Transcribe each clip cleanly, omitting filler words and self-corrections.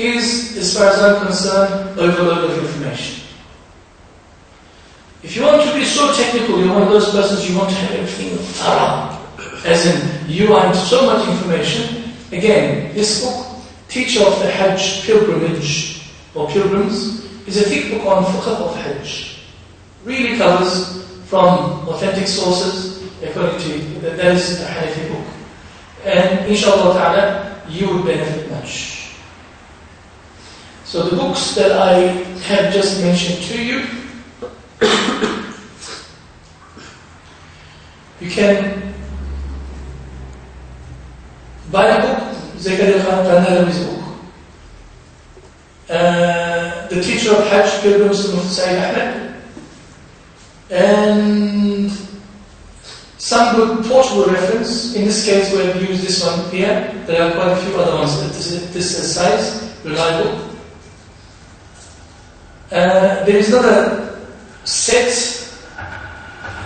is, as far as I'm concerned, overload of information. If you want to be so technical, you're one of those persons you want to have everything thorough, as in you are into so much information. Again, this book, Teacher of the Hajj Pilgrimage or Pilgrims, is a thick book on fiqh of Hajj. Really covers from authentic sources, according to that is a Hanafi book. And inshallah ta'ala, you would benefit much. So the books that I have just mentioned to you, you can buy a book, Zakaria Khan Tanalawi's book. The Teacher of Hajj Pilgrims of Sayyid Ahmed. And some good portable reference. In this case, we have used this one here. There are quite a few other ones that this size, reliable. There is not a set,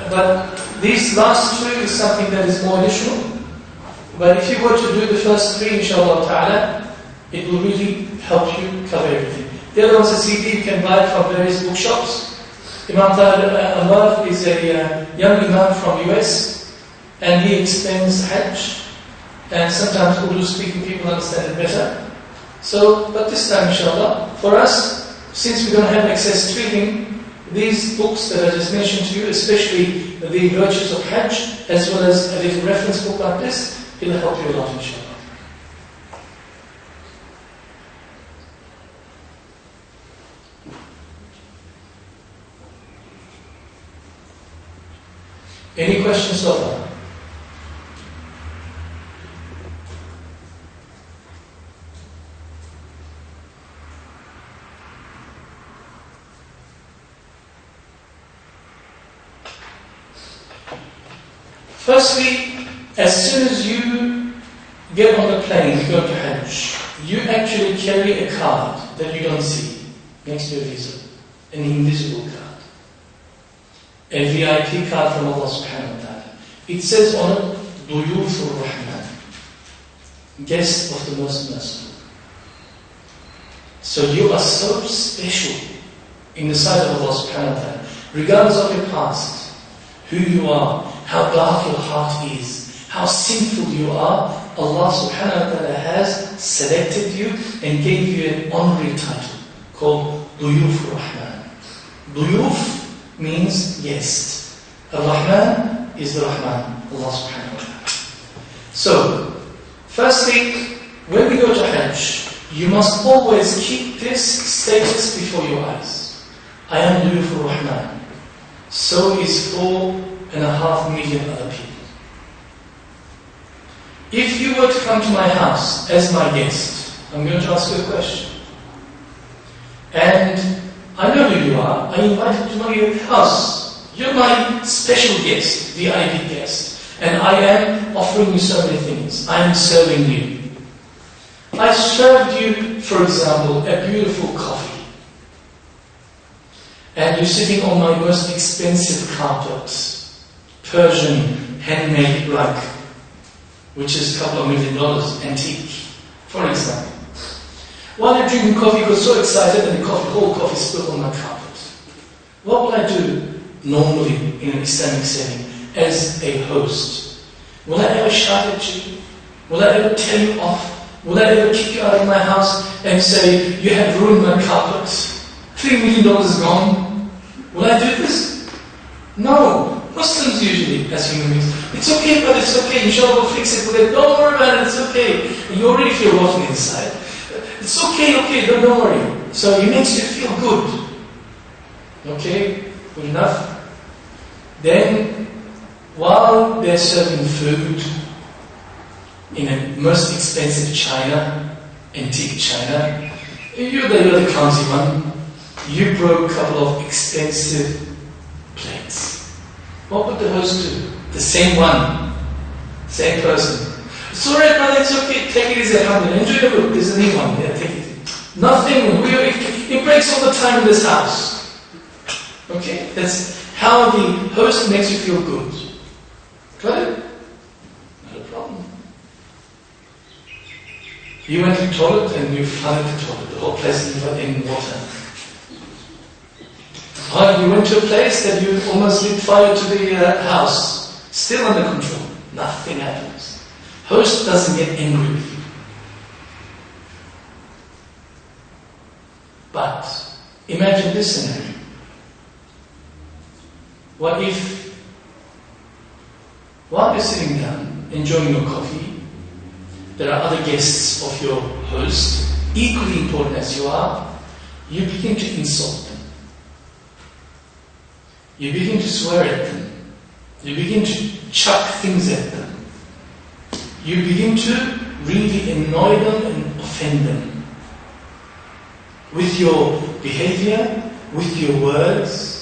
but these last two is something that is more additional. But if you were to do the first three, inshallah ta'ala, it will really help you cover everything. The other one's a CD, you can buy it from various bookshops. Imam Tahir Anwar is a young Imam from US, and he explains Hajj, and sometimes Urdu-speaking people understand it better. So, but this time, inshallah, for us, since we don't have access to him, these books that I just mentioned to you, especially the virtues of Hajj, as well as a little reference book like this, it will help you a lot, inshallah. Any questions so far? Firstly, as soon as you get on the plane to go to Hajj, you actually carry a card that you don't see next to your visa, an invisible card. A VIP card from Allah subhanahu wa ta'ala. It says on it, Duyufur Rahman, guest of the most merciful. So you are so special in the sight of Allah subhanahu wa ta'ala, regardless of your past, who you are, how dark your heart is, how sinful you are. Allah subhanahu wa ta'ala has selected you and gave you an honorary title called Duyufur Rahman. Duyuf means guest. Ar-Rahman is the Rahman, Allah subhanahu wa ta'ala. So, firstly, when we go to Hajj, you must always keep this status before your eyes. I am Duyufur Rahman. So is 4.5 million other people. If you were to come to my house as my guest, I'm going to ask you a question. And I know who you are. I invite you to my house. You're my special guest, VIP guest. And I am offering you so many things. I am serving you. I served you, for example, a beautiful coffee. And you're sitting on my most expensive carpet, Persian handmade rug, which is a couple of $1 million, antique, for example. While you're drinking coffee, you got so excited and the whole coffee spilled on my carpet. What will I do normally in an Islamic setting as a host? Will I ever shout at you? Will I ever tell you off? Will I ever kick you out of my house and say, you have ruined my carpet? $3 million is gone. Will I do this? No. Muslims usually, as human beings, it's okay, but it's okay. Inshallah, we'll fix it. Don't worry about it. It's okay. And you already feel rotten inside. It's okay, don't worry. So it makes you feel good. Okay, good enough. Then, while they're serving food in a most expensive china, antique china, you're the clumsy one. You broke a couple of expensive plates. What would the host do? The same one, same person. It's alright, brother, it's okay. Take it easy, alhamdulillah. Enjoy the book. There's a new one. Yeah, take it. Nothing. It breaks all the time in this house. Okay? That's how the host makes you feel good. Got it? Not a problem. You went to the toilet and you flooded the toilet. The whole place is in water. Or you went to a place that you almost lit fire to the house. Still under control. Nothing happens. Host doesn't get angry with you. But imagine this scenario. What if, while you're sitting down, enjoying your coffee, there are other guests of your host, equally important as you are, you begin to insult them. You begin to swear at them. You begin to chuck things at them. You begin to really annoy them and offend them. With your behavior, with your words,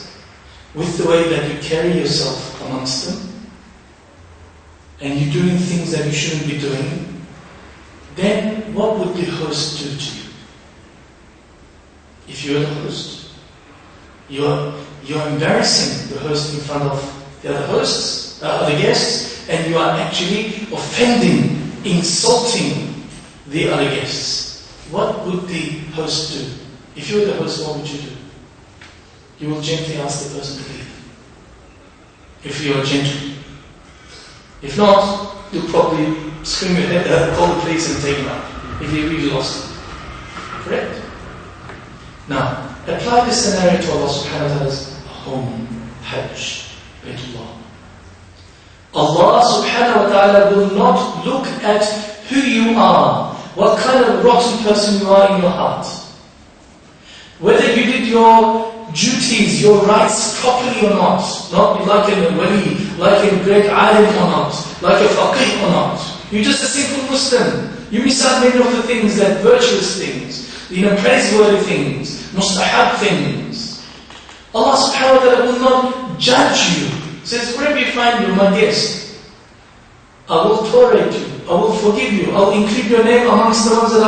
with the way that you carry yourself amongst them, and you're doing things that you shouldn't be doing, then what would the host do to you? If you're the host, you're embarrassing the host in front of the other hosts, other guests, and you are actually offending, insulting the other guests. What would the host do? If you were the host, what would you do? You will gently ask the person to leave. If you are gentle. If not, you'll probably scream your head, call the police and take him out. If you really lost him. Correct? Now, apply this scenario to Allah subhanahu wa ta'ala's home, Hajj, Baytullah. Allah subhanahu wa ta'ala will not look at who you are, what kind of rotten person you are in your heart. Whether you did your duties, your rights properly or not like a wali, like a great alim or not, like a faqih or not. You're just a simple Muslim. You miss out many of the things, that virtuous things, praiseworthy things, mustahab things. Allah subhanahu wa ta'ala will not judge you. He says, wherever you find you, my guest, I will tolerate you, I will forgive you, I will include your name amongst the ones that I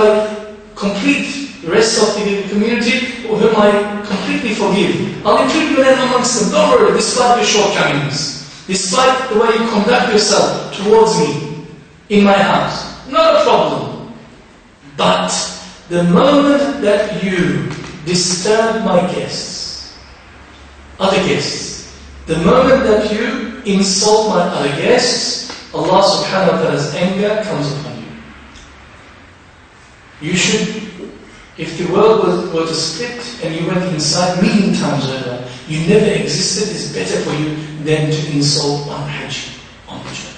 complete the rest of the community, whom I completely forgive. I'll include your name amongst them. Don't worry, despite your shortcomings, despite the way you conduct yourself towards me in my house. Not a problem. But the moment that you disturb my guests, other guests, the moment that you insult my other guests, Allah subhanahu wa ta'ala's anger comes upon you. You should, if the world were to split and you went inside million times over, you never existed, it's better for you than to insult on Hajj, on the journey.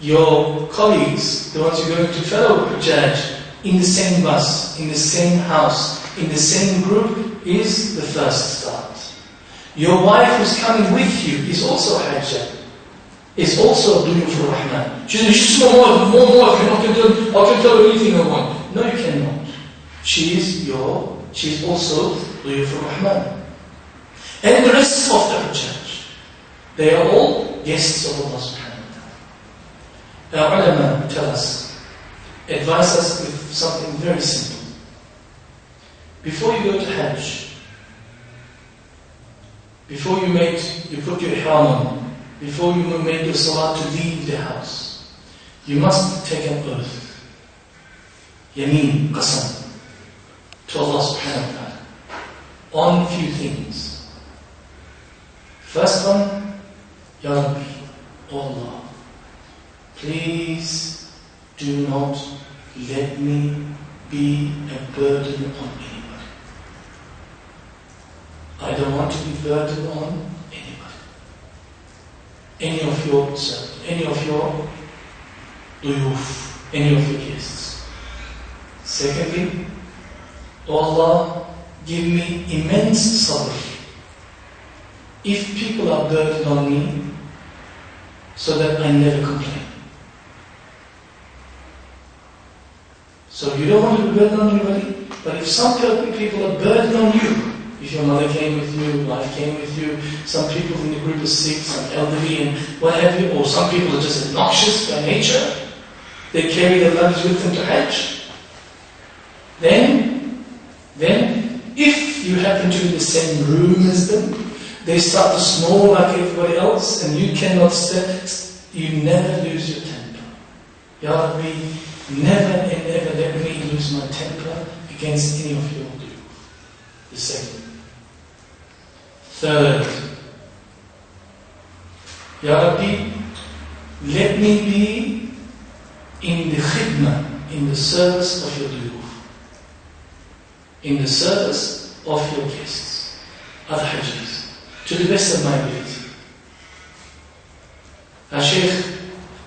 Your colleagues, the ones you're going to fellow Hajj, in the same bus, in the same house, in the same group, is the first start. Your wife who's coming with you is also Hajj, is also doing for Rahman. She says, she's more, I can tell her anything I want. No, you cannot. She is also doing for Rahman. And the rest of the Hajj, they are all guests of Allah subhanahu wa ta'ala. Our ulama tell us, advise us with something very simple. Before you go to Hajj, before you put your ihram on, before you make your salah to leave the house, you must take an oath, yameen, qasam, to Allah subhanahu wa ta'ala, on few things. First one, Ya Rabbi, O Allah, please do not let me be a burden on anybody. I don't want to be burdened on anybody. Any of your servants, any of your duyuf, any of your guests. Secondly, O Allah, give me immense sabr. If people are burdened on me, so that I never complain. So you don't want to be burdened on anybody, but if some people are burdened on you, if your mother came with you, wife came with you, some people in the group are sick, some elderly and what have you, or some people are just obnoxious by nature, they carry their luggage with them to Hajj, then if you happen to be in the same room as them, they start to snore like everybody else and you cannot stand, you never lose your temper. Ya Rabbi, never and ever let me lose my temper against any of your duyuf. The second. Third, Ya Rabbi, let me be in the khidmah, in the service of your duyuf, in the service of your guests, other hajjis, to the best of my ability. Our Shaykh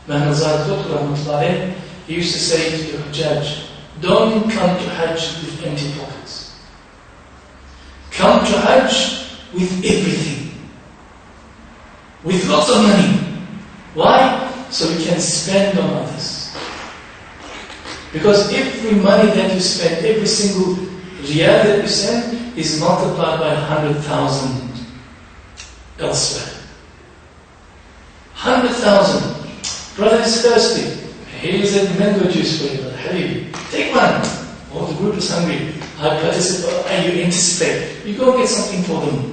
Muhammad Zaid Qutb, he used to say to the Hajjaj, don't come to Hajj with empty pockets. Come to Hajj with everything. With lots of money. Why? So you can spend on others. Because every money that you spend, every single riyal that you send is multiplied by 100,000 elsewhere. 100,000. Brother is thirsty. Here's a mango juice for you, brother. Habibi. Take one. Oh, the group is hungry. I participate, and you anticipate. You go get something for them.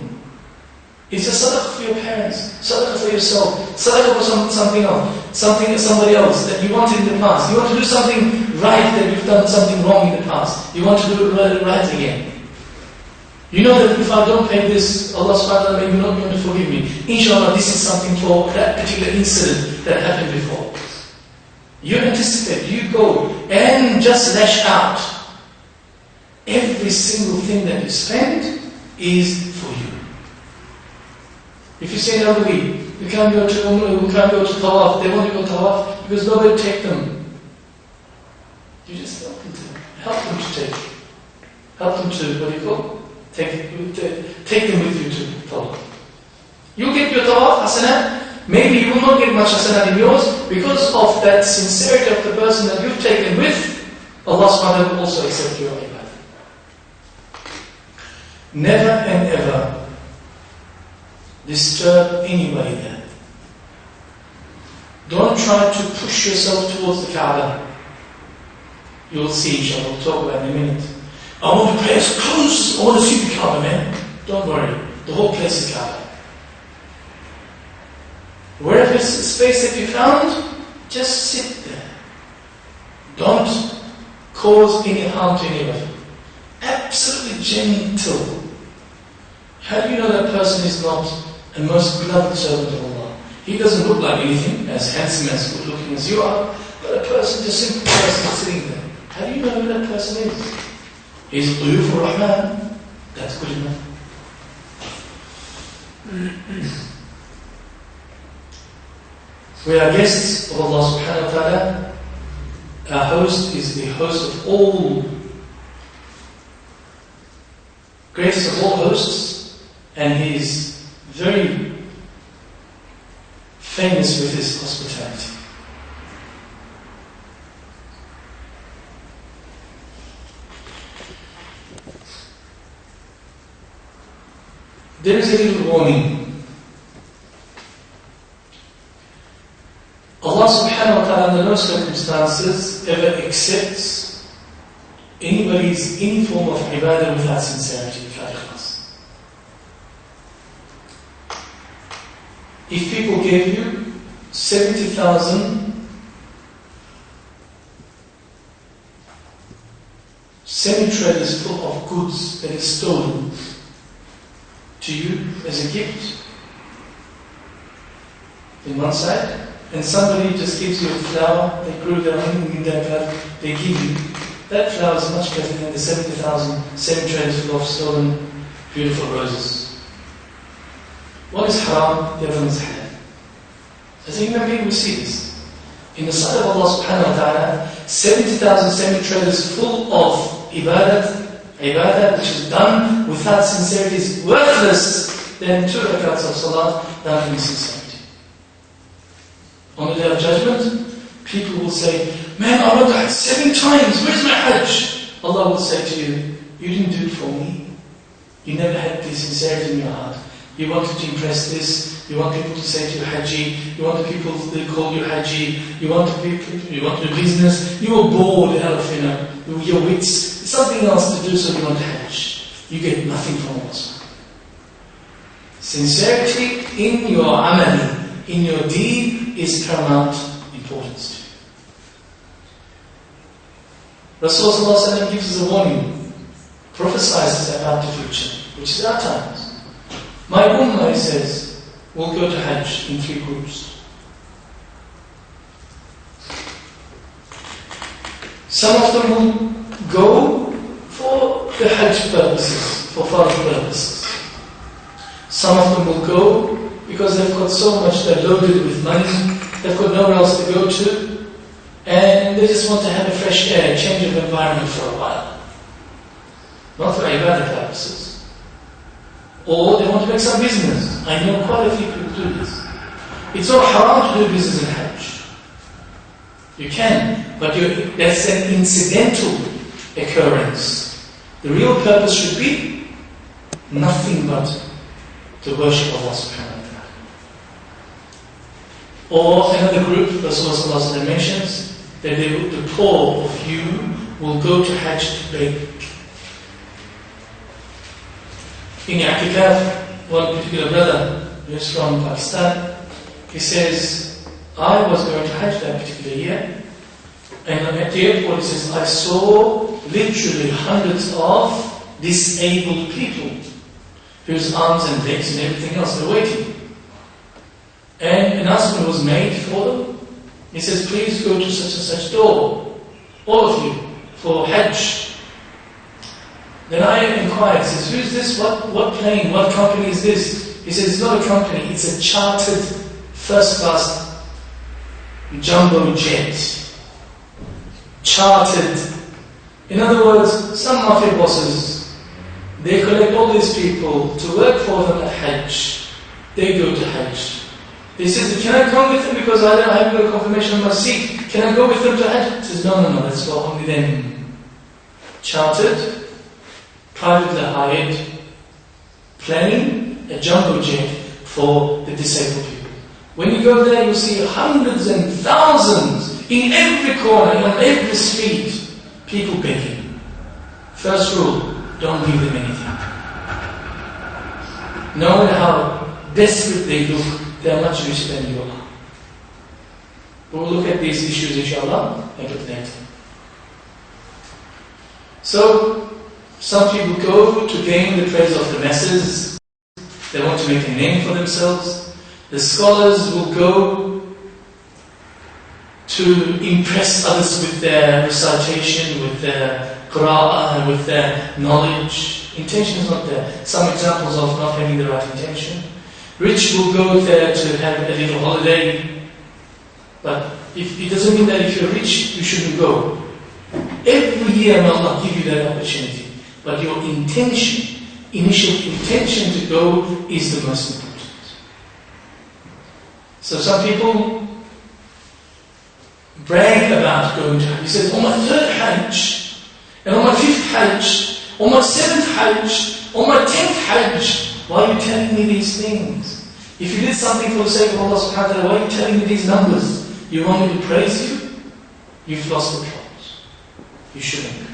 It's a sadaqah for your parents, sadaqah for yourself, sadaqah for something else, somebody else that you wanted in the past. You want to do something right that you've done something wrong in the past. You want to do it right again. You know that if I don't pay this, Allah subhanahu wa ta'ala may not be able to forgive me. Inshallah, this is something for that particular incident that happened before. You anticipate, you go and just lash out. Every single thing that you spend is for you. If you say elderly, we can't go to Umrah, we can't go to Tawaf, they won't go to Tawaf because nobody will take them. You just help them to take. Help them to, what do you call? Take them with you to Tawaf. You get your Tawaf, hasanat. Maybe you will not get much hasanat in yours because of that sincerity of the person that you've taken with. Allah subhanahu wa ta'ala will also accept your ibadah. Never and ever disturb anybody there. Don't try to push yourself towards the Kaaba. You'll see, inshallah, we'll talk about it in a minute. I want to pay as close, I want to see the Kaaba, man. Don't worry, the whole place is Kaaba. Wherever space that you found, just sit there. Don't cause any harm to anybody. Absolutely gentle. How do you know that person is not a most beloved servant of Allah? He doesn't look like anything, as handsome, as good looking as you are, but a person, just simple person sitting there. How do you know who that person is? He's Duyuf Rahman. That's good enough. We are guests of Allah subhanahu wa ta'ala. Our host is the host of all, greatest of all hosts, and he is very famous with his hospitality. There is a little warning. Allah subhanahu wa ta'ala under no circumstances ever accepts anybody's any form of ibadah without sincerity, without ikhlas. If people gave you 70,000 semi-trailers full of goods that is stolen to you as a gift in one side, and somebody just gives you a flower, they grew their own in their garden, they give you, that flower is much better than the 70,000 semi-trailers full of stolen beautiful roses. One is haram, the other one is halal. As a human being, we see this. In the sight of Allah subhanahu wa ta'ala, 70,000 semi-trailers full of ibadah which is done without sincerity is worthless than 2 rakats of salah done in sincerity. On the Day of Judgment, people will say, man, I went to Hajj 7 times, where's my Hajj? Allah will say to you, you didn't do it for me. You never had the sincerity in your heart. You wanted to impress this, you want people to say to you Haji, you want people to call you Haji, you want to do business, you were bored out of your wits, something else to do, so you want Hajj. You get nothing from us. Sincerity in your amali, in your deed, is paramount importance to you. Rasulullah ﷺ gives us a warning, prophesies about the future, which is our times. My ummah, he says, will go to Hajj in 3 groups. Some of them will go for the Hajj purposes, for Farj purposes. Some of them will go because they've got so much, they're loaded with money, they've got nowhere else to go to, and they just want to have a fresh air, change of environment for a while. Not for ibadah purposes. Or they want to make some business. I know quite a few people do this. It's not haram to do business in Hajj. You can, but that's an incidental occurrence. The real purpose should be nothing but to worship Allah subhanahu wa ta'ala. Or another group, Rasulullah mentions, that the poor of you will go to Hajj to beg. In I'tikaf, one particular brother who is from Pakistan, he says, I was going to Hajj that particular year, and at the airport he says, I saw literally hundreds of disabled people whose arms and legs and everything else were waiting. And an announcement was made for them. He says, please go to such and such door, all of you, for Hajj. Then I inquired, says, who is this? What plane? What company is this? He says, it's not a company, it's a chartered first-class jumbo jet. Chartered. In other words, some mafia bosses, they collect all these people to work for them at Hajj. They go to Hajj. He says, can I come with them because I haven't got a confirmation on my seat? Can I go with them to Hajj? He says, no, that's for only them. Chartered, privately hired plane, a jumbo jet for the disabled people. When you go there, you'll see hundreds and thousands in every corner, on every street, people begging. First rule, don't give them anything. No matter how desperate they look, they are much richer than you are. We'll look at these issues, inshallah, a bit later. So, some people go to gain the praise of the masses. They want to make a name for themselves. The scholars will go to impress others with their recitation, with their qira'ah, with their knowledge. Intention is not there. Some examples of not having the right intention. Rich will go there to have a little holiday. But it doesn't mean that if you're rich, you shouldn't go. Every year may Allah give you that opportunity. But your intention, initial intention to go is the most important. So some people brag about going to Hajj. He says, on my 3rd Hajj, and on my 5th Hajj, on my 7th Hajj, on my 10th Hajj, why are you telling me these things? If you did something for the sake of Allah subhanahu wa ta'ala, why are you telling me these numbers? You want me to praise you? You've lost the plot. You shouldn't.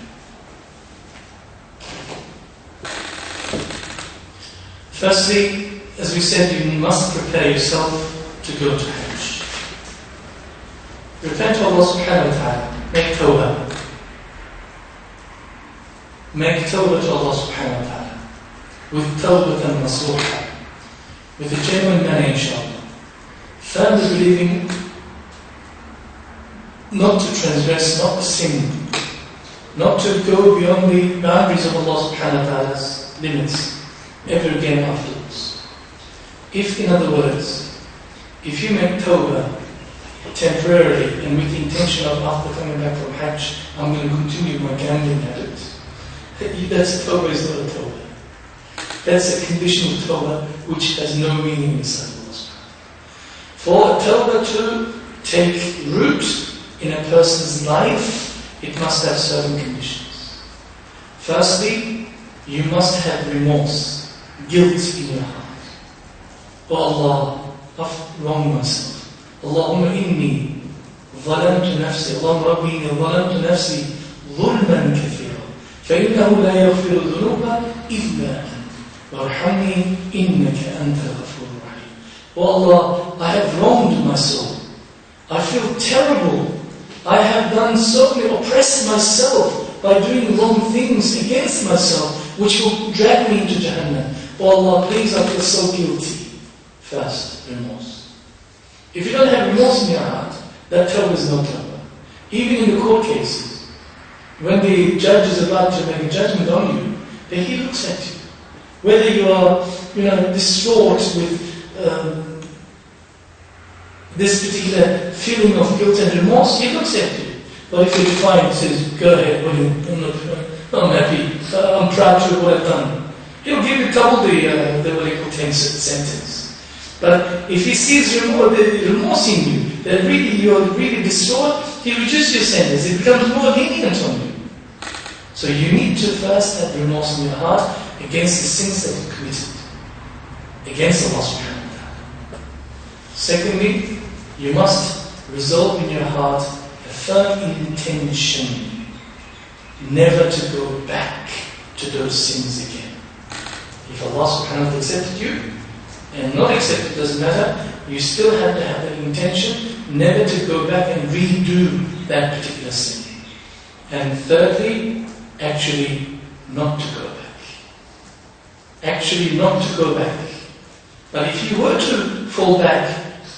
Firstly, as we said, you must prepare yourself to go to Hajj. Repent to Allah subhanahu wa ta'ala. Make tawbah. Make tawbah to Allah subhanahu wa ta'ala. With tawbatan nasuha. With a genuine manner, inshallah. Firmly believing not to transgress, not to sin, not to go beyond the boundaries of Allah subhanahu wa ta'ala's limits ever again afterwards. If, in other words, if you make tawbah temporarily and with the intention of after coming back from Hajj, I'm going to continue my gambling habit, that's tawbah is not a tawbah. That's a conditional tawbah which has no meaning inside Allah. For a tawbah to take root in a person's life, it must have certain conditions. Firstly, you must have remorse, guilt in your heart. Oh Allah, I've wronged myself. Allahumma inni ظلمت نفسي اللهم ربي إني ظلمت نفسي ظلما كثيرا فإنه لا يغفر الذنوب إلا أنت وارحمني إنك أنت الغفور الرحيم. Oh Allah, I have wronged my soul. I feel terrible. I have done so many, oppressed myself by doing wrong things against myself, which will drag me into Jahannam. Oh Allah, please, I feel so guilty. First, remorse. If you don't have remorse in your heart, that tawbah is not tawbah. Even in the court cases, when the judge is about to make a judgment on you, then he looks at you. Whether you are, distraught with this particular feeling of guilt and remorse, he looks at you. But if you're defiant, he says, go ahead, I'm happy, I'm proud to what I've done. He'll give you double the what he calls sentence. But if he sees the remorse in you, that really you're really distraught, he reduces your sentence. It becomes more lenient on you. So you need to first have remorse in your heart against the sins that you committed against Allah subhanahu wa ta'ala. Secondly, you must resolve in your heart a firm intention never to go back to those sins again. If Allah subhanahu wa ta'ala accepted you and not accepted, doesn't matter, you still have to have that intention never to go back and redo that particular sin. And thirdly, actually not to go back. Actually not to go back. But if you were to fall back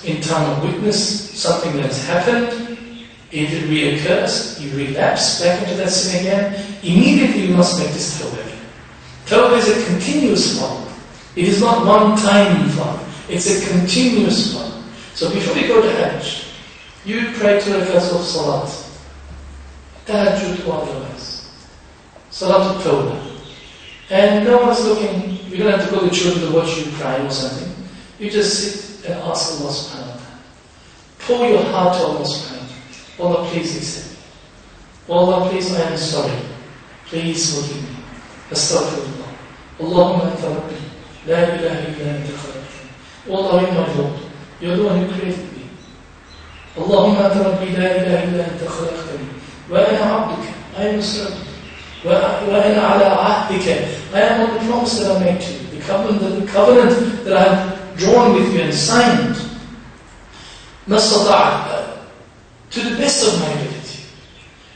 in time of witness, something that has happened, it reoccurs, you relapse back into that sin again, immediately you must make this tawbah again. Tawbah is a continuous one. It is not one-time fun. It's a continuous one. So before you go to Hajj, you pray 2 rakats of salat. Tahajjud or otherwise. Salat al-Tawbah. And no one's looking. You don't have to call the children to watch you crying or something. You just sit and ask Allah subhanahu wa ta'ala. Pour your heart to Allah subhanahu wa ta'ala. Allah, please accept me. Allah, please, I am sorry. Please forgive me. Astaghfirullah. Allahumma anta rabbi. La ilaha illa anta khalaqtani. Allah, you're my Lord. You're the one who created me. Allahumma anta rabbi. La ilaha illa anta khalaqtani. Wa ana abduka. I am a servant. وَأَنَا عَلَىٰ عَهْدِكَ I am on the promise that I made to you, the covenant that I have drawn with you and signed. مَسْتَطَعْتَ to the best of my ability.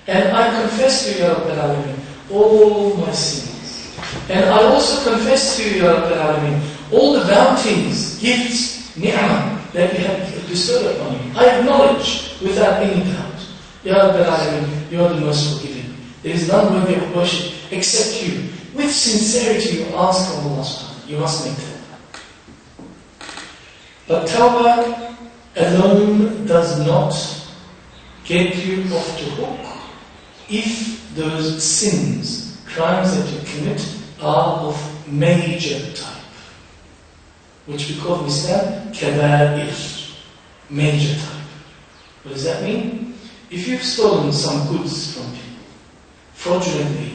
And I confess to you, Ya Rabbil Alameen, all my sins. And I also confess to you, Ya Rabbil Alameen, all the bounties, gifts, ni'mah that you have bestowed upon me. I acknowledge without any doubt, Ya Rabbil Alameen, you are the most forgiving. There is none worthy of worship except you. With sincerity you ask from Allah subhanahu wa ta'ala. You must make tawbah. But tawbah alone does not get you off the hook if those sins, crimes that you commit are of major type. Which we call in Islam, kaba'ir. Major type. What does that mean? If you've stolen some goods from people, fraudulently,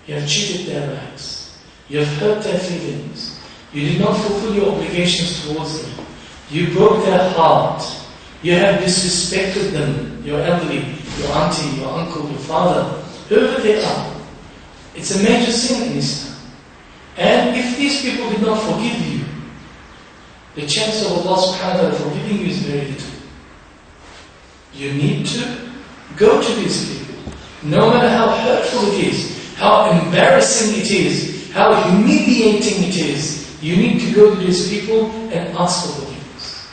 you have cheated their rights, you have hurt their feelings, you did not fulfill your obligations towards them, you broke their heart, you have disrespected them, your elderly, your auntie, your uncle, your father, whoever they are. It's a major sin in Islam. And if these people did not forgive you, the chance of Allah subhanahu wa ta'ala forgiving you is very little. You need to go to these people. No matter how hurtful it is, how embarrassing it is, how humiliating it is, you need to go to these people and ask for forgiveness.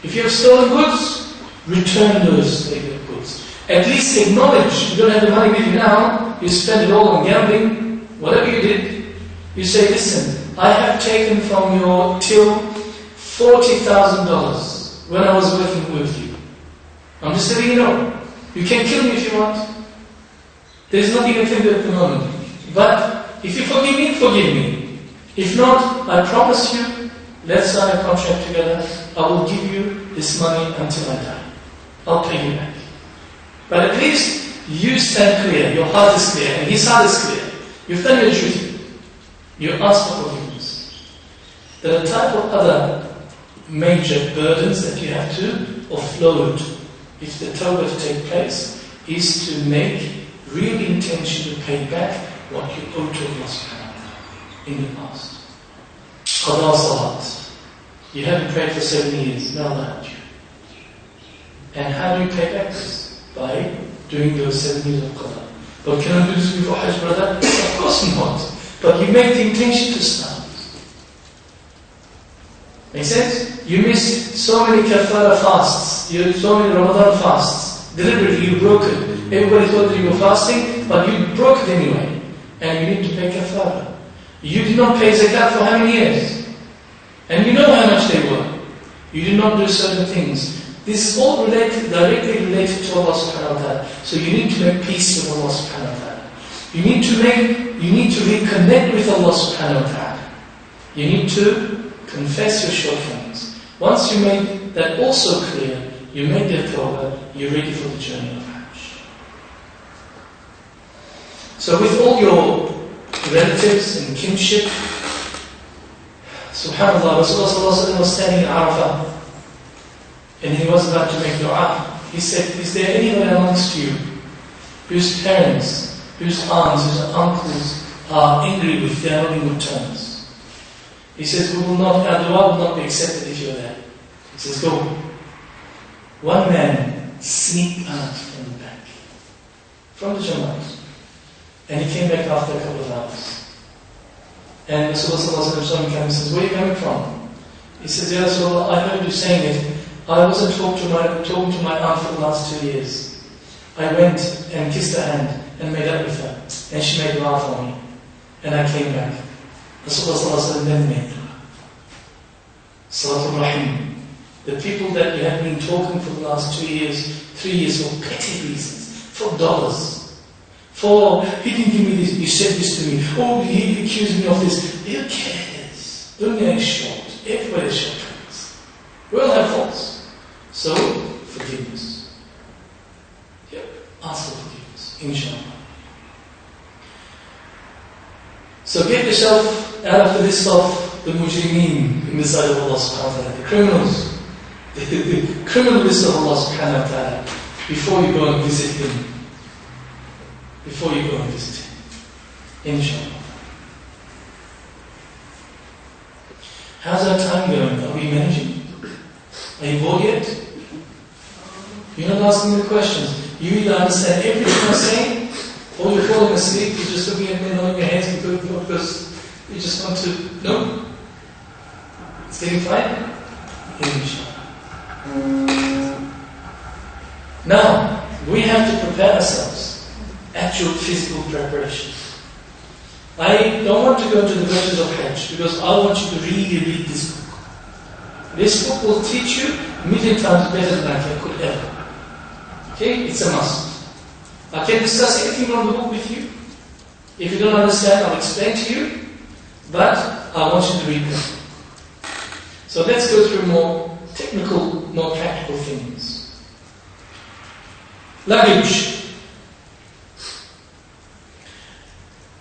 If you have stolen goods, return those goods. At least acknowledge, you don't have the money with you now, you spend it all on gambling, whatever you did, you say, listen, I have taken from your till $40,000 when I was working with you. I'm just letting you know. You can kill me if you want. There's nothing I can do at the moment. But if you forgive me, forgive me. If not, I promise you, let's sign a contract together. I will give you this money until I die. I'll pay you back. But at least you stand clear, your heart is clear, and his heart is clear. You've done your duty. You ask for forgiveness. There are a type of other major burdens that you have to offload if the tawbah to take place is to make real intention to pay back what you owe to Allah subhanahu wa ta'ala in the past. Qada salat. You haven't prayed for 7 years, now that you. And how do you pay back this? by doing those 7 years of qada. But can I do this before Hajj, brother? Of course not. But you make the intention to start. Make sense? You missed so many kafara fasts. You had so many Ramadan fasts. Deliberately you broke it. Everybody thought that you were fasting, but you broke it anyway. And you need to pay kafara. You did not pay zakat for how many years? And you know how much they were. You did not do certain things. This is all directly related to Allah subhanahu wa ta'ala. So you need to make peace with Allah subhanahu wa ta'ala. You need to reconnect with Allah subhanahu wa ta'ala. You need to confess your shortcomings. Once you make that also clear, you make the tawbah, you're ready for the journey of Hajj. So with all your relatives and kinship, subhanAllah, Rasulullah was standing in Arafah, and he was about to make dua. He said, is there anyone amongst you whose parents, whose aunts, whose uncles are angry with you, not in good terms? He says, our dua will not be accepted if you're there. He says, go. One man sneaked out from the back, from the Jamaat, and he came back after a couple of hours. And Rasulullah saw him come and says, where are you coming from? He says, Ya Rasulullah, I heard you saying it. I wasn't talking to my aunt for the last 2 years. I went and kissed her hand and made up with her. And she made dua for me. And I came back. Rasulullah then made dua. Salatul Rahim. The people that you have been talking for the last 2 years, 3 years, for petty reasons, for dollars, for he didn't give me this, he said this to me, oh, he accused me of this. Who cares? Dunya is short. Everybody is shortcomings. We all have faults. So, forgiveness. Yep, ask for forgiveness, inshallah. So get yourself out of the list of the mujrimeen in the sight of Allah subhanahu wa ta'ala, the criminals, the criminal list of Allah subhanahu wa ta'ala, before you go and visit him. Before you go and visit him. Inshallah. How's our time going? Are we managing? Are you bored yet? You're not asking me questions. You either understand everything I'm saying, or you're falling asleep, you're just looking at me and on your hands because you just want to know. It's getting fine? Inshallah. Now, we have to prepare ourselves. Actual physical preparation. I don't want to go into the virtues of Hajj because I want you to really read this book. This book will teach you a million times better than I could ever. Okay? It's a must. I can discuss anything from the book with you. If you don't understand, I'll explain to you. But I want you to read them. So let's go through more technical, more practical things. Luggage.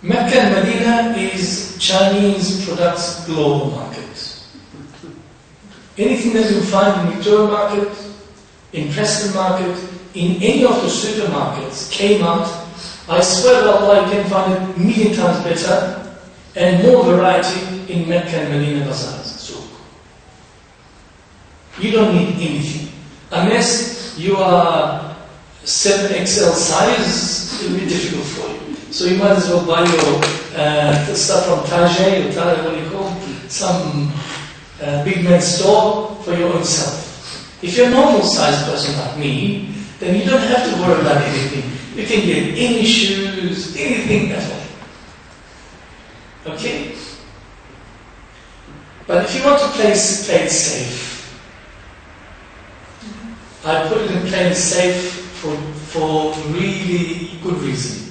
Mecca and Medina is Chinese products global market. Anything that you find in Victoria Market, in Preston Market, in any of the supermarkets, Kmart, I swear to Allah you can find it a million times better and more variety in Mecca and Medina bazaars. So, you don't need anything. Unless you are 7XL size, it will be difficult for you. So you might as well buy your stuff from Tajay or what do you call it? Some big man store for your own self. If you're a normal sized person like me, then you don't have to worry about anything. You can get any shoes, anything at all. Okay? But if you want to play it safe, I put it in playing safe for really good reason.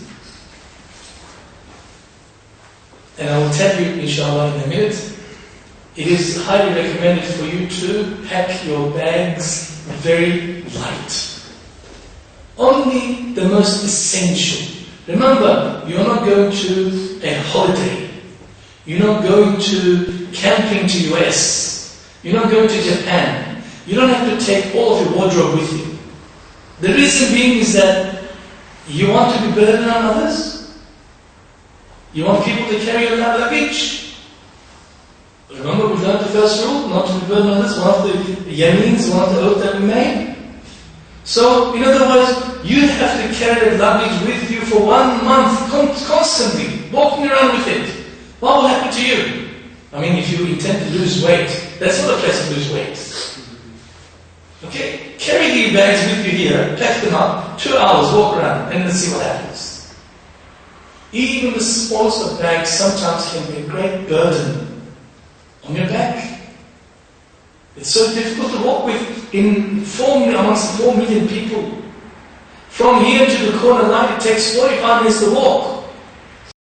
And I will tell you, inshallah, in a minute, it is highly recommended for you to pack your bags very light. Only the most essential. Remember, you're not going to a holiday. You're not going to camping to US. You're not going to Japan. You don't have to take all of your wardrobe with you. The reason being is that you want to be burdened on others. You want people to carry your luggage. Remember, we learned the first rule, not to be burdened on others. One of the yamins, one of the oaths that we made. So, in other words, you have to carry that luggage with you for 1 month, constantly, walking around with it. What will happen to you? I mean, if you intend to lose weight, that's not a place to lose weight. Okay? Carry the bags with you here, pack them up, 2 hours, walk around, and let's see what happens. Even the smallest of bags sometimes can be a great burden on your back. It's so difficult to walk with amongst 4 million people. From here to the corner line, it takes 45 minutes to walk.